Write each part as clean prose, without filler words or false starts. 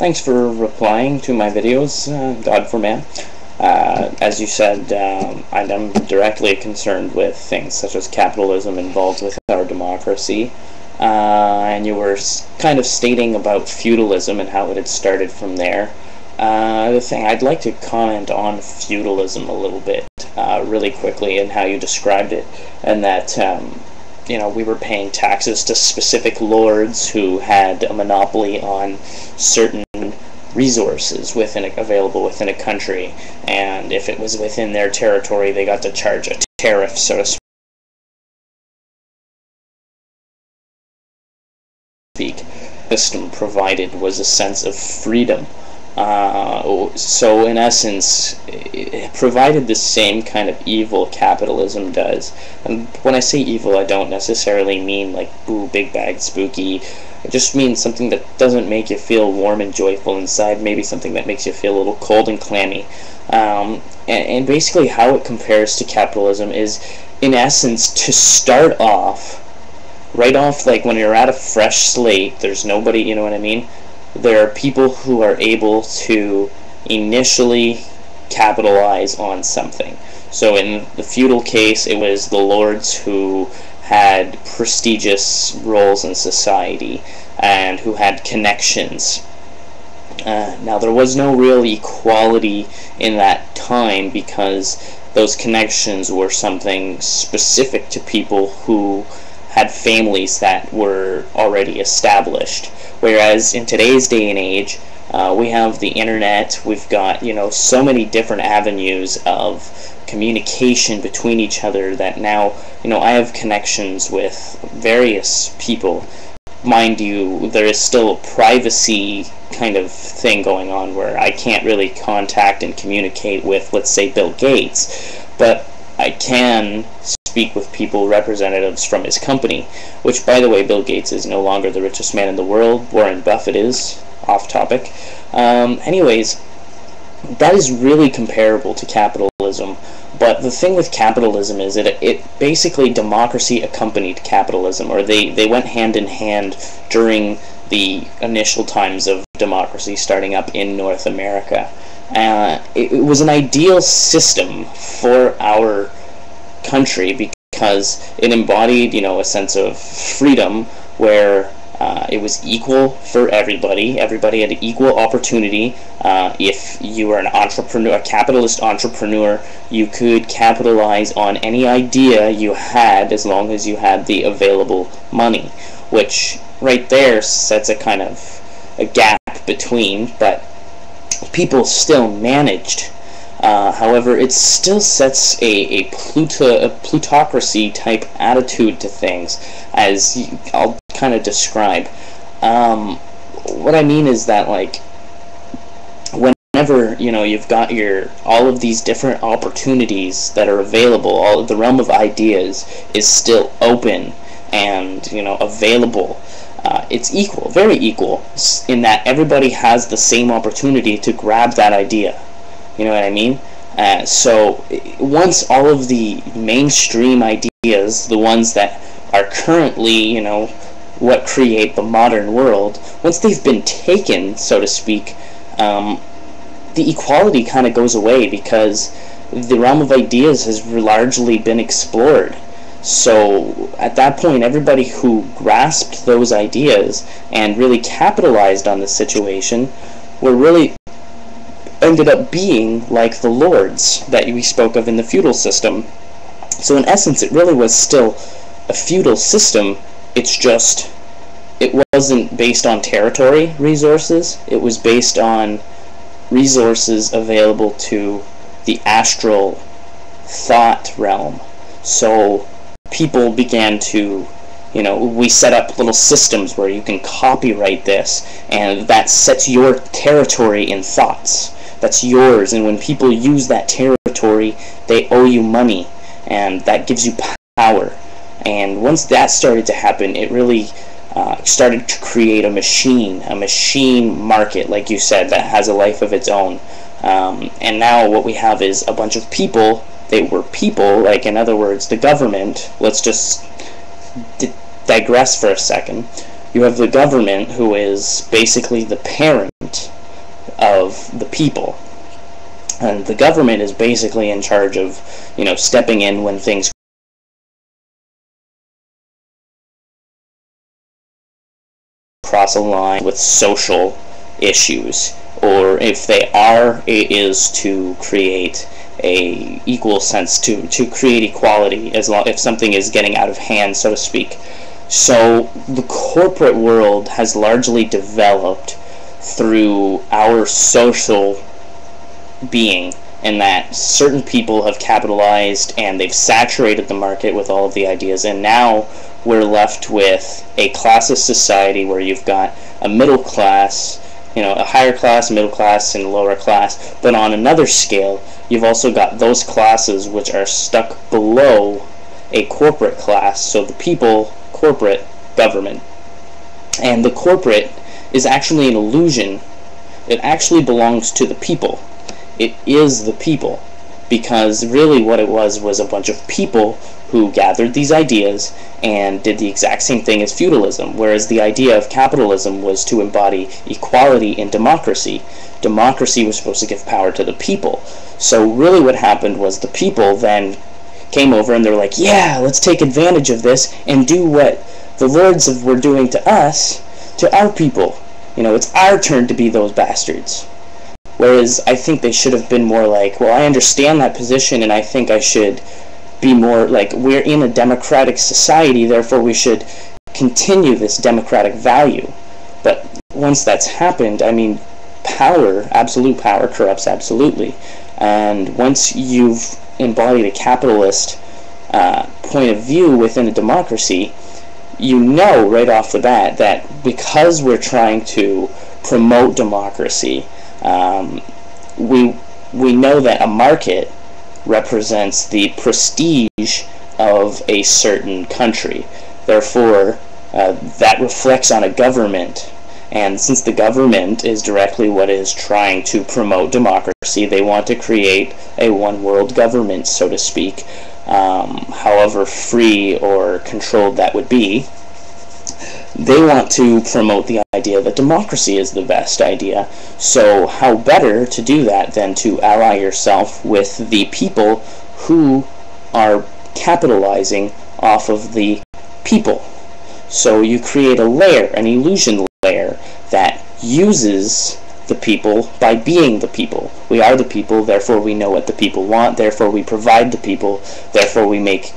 Thanks for replying to my videos, God for Man. As you said, I'm directly concerned with things such as capitalism involved with our democracy. And you were kind of stating about feudalism and how it had started from there. The thing, I'd like to comment on feudalism a little bit, really quickly, and how you described it, and that, you know, we were paying taxes to specific lords who had a monopoly on certain resources available within a country, and if it was within their territory, they got to charge a tariff, so to speak. The system provided was a sense of freedom. So in essence, it provided the same kind of evil capitalism does. And when I say evil, I don't necessarily mean like, ooh, big bad spooky. It just means something that doesn't make you feel warm and joyful inside, maybe something that makes you feel a little cold and clammy. And basically how it compares to capitalism is, in essence, to start off, right off, like when you're at a fresh slate, there's nobody, you know what I mean? There are people who are able to initially capitalize on something. So in the feudal case, it was the lords who had prestigious roles in society and who had connections. Now, there was no real equality in that time because those connections were something specific to people who had families that were already established. Whereas in today's day and age, we have the internet, we've got, you know, so many different avenues of communication between each other that now, you know, I have connections with various people. Mind you, there is still a privacy kind of thing going on where I can't really contact and communicate with, let's say, Bill Gates, but I can speak with people, representatives from his company, which, by the way, Bill Gates is no longer the richest man in the world. Warren Buffett is, off topic. Anyways, that is really comparable to capitalism, but the thing with capitalism is that it basically, democracy accompanied capitalism, or they went hand in hand during the initial times of democracy starting up in North America. It was an ideal system for our country because it embodied, you know, a sense of freedom where it was equal for everybody. Everybody had equal opportunity. If you were an entrepreneur, a capitalist entrepreneur, you could capitalize on any idea you had as long as you had the available money, which right there sets a kind of a gap between, but people still managed. However, it still sets a plutocracy type attitude to things, as I'll kind of describe. What I mean is that, like, whenever, you know, you've got all of these different opportunities that are available, all of the realm of ideas is still open and, you know, available. It's equal, very equal, in that everybody has the same opportunity to grab that idea. You know what I mean? So once all of the mainstream ideas, the ones that are currently, you know, what create the modern world, once they've been taken, so to speak, the equality kind of goes away because the realm of ideas has largely been explored. So at that point, everybody who grasped those ideas and really capitalized on the situation were really ended up being like the lords that we spoke of in the feudal system. So in essence, it really was still a feudal system. It's just, it wasn't based on territory resources. It was based on resources available to the astral thought realm. So people began to, you know, we set up little systems where you can copyright this, and that sets your territory in thoughts. That's yours, and when people use that territory, they owe you money, and that gives you power. And once that started to happen, it really started to create a machine market, like you said, that has a life of its own. And now what we have is a bunch of people. They were people, like, in other words, the government. Let's just digress for a second. You have the government, who is basically the parent of the people. And the government is basically in charge of, stepping in when things cross a line with social issues, or if they are, it is to create a equal sense, to create equality, if something is getting out of hand, so to speak. So the corporate world has largely developed through our social being, in that certain people have capitalized and they've saturated the market with all of the ideas, and now we're left with a classist society where you've got a middle class, a higher class, middle class, and lower class. But on another scale, you've also got those classes which are stuck below a corporate class. So the people, corporate, government. And the corporate is actually an illusion. It actually belongs to the people. It is the people. Because really what it was a bunch of people who gathered these ideas and did the exact same thing as feudalism, whereas the idea of capitalism was to embody equality in democracy. Democracy was supposed to give power to the people. So really what happened was the people then came over and they were like, yeah, let's take advantage of this and do what the lords were doing to us, to our people. It's our turn to be those bastards. Whereas I think they should have been more like, well, I understand that position and I think I should be more like, we're in a democratic society, therefore we should continue this democratic value. But once that's happened, power, absolute power, corrupts absolutely. And once you've embodied a capitalist point of view within a democracy, you know right off the bat that because we're trying to promote democracy, we know that a market represents the prestige of a certain country. Therefore, that reflects on a government. And since the government is directly what is trying to promote democracy, they want to create a one-world government, so to speak, however free or controlled that would be. They want to promote the idea that democracy is the best idea. So how better to do that than to ally yourself with the people who are capitalizing off of the people. So you create a layer, an illusion layer, that uses the people by being the people. We are the people, therefore we know what the people want, therefore we provide the people, therefore we make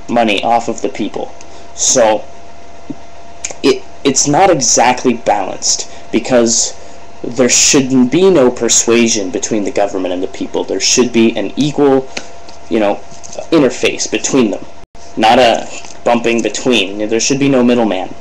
money off of the people. So it's not exactly balanced, because there should be no persuasion between the government and the people. There should be an equal, interface between them, not a bumping between. There should be no middleman.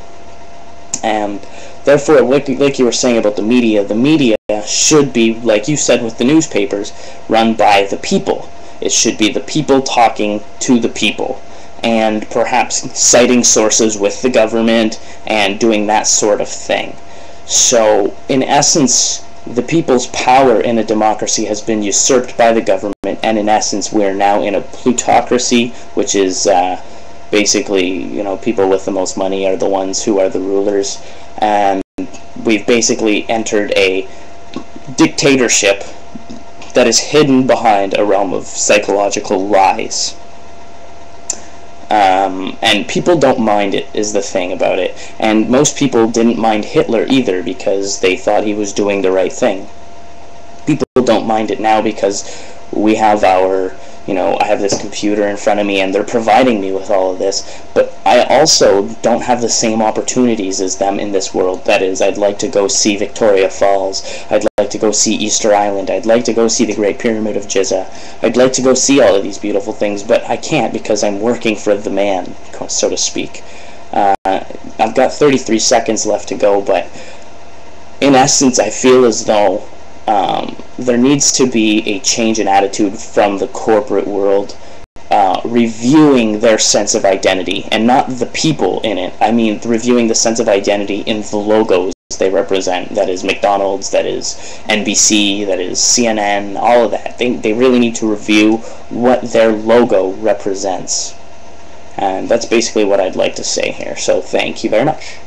And therefore, like you were saying about the media should be, like you said with the newspapers, run by the people. It should be the people talking to the people, and perhaps citing sources with the government and doing that sort of thing. So, in essence, the people's power in a democracy has been usurped by the government, and in essence, we're now in a plutocracy, which is basically, people with the most money are the ones who are the rulers, and we've basically entered a dictatorship that is hidden behind a realm of psychological lies. And people don't mind it, is the thing about it. And most people didn't mind Hitler either, because they thought he was doing the right thing. People don't mind it now because we have our, I have this computer in front of me and they're providing me with all of this, but I also don't have the same opportunities as them in this world. That is, I'd like to go see Victoria Falls, I'd like to go see Easter Island, I'd like to go see the Great Pyramid of Giza, I'd like to go see all of these beautiful things, but I can't because I'm working for the man, so to speak. I've got 33 seconds left to go, but in essence I feel as though there needs to be a change in attitude from the corporate world, reviewing their sense of identity, and not the people in it. I mean, reviewing the sense of identity in the logos they represent. That is McDonald's, that is NBC, that is CNN, all of that. They really need to review what their logo represents. And that's basically what I'd like to say here. So thank you very much.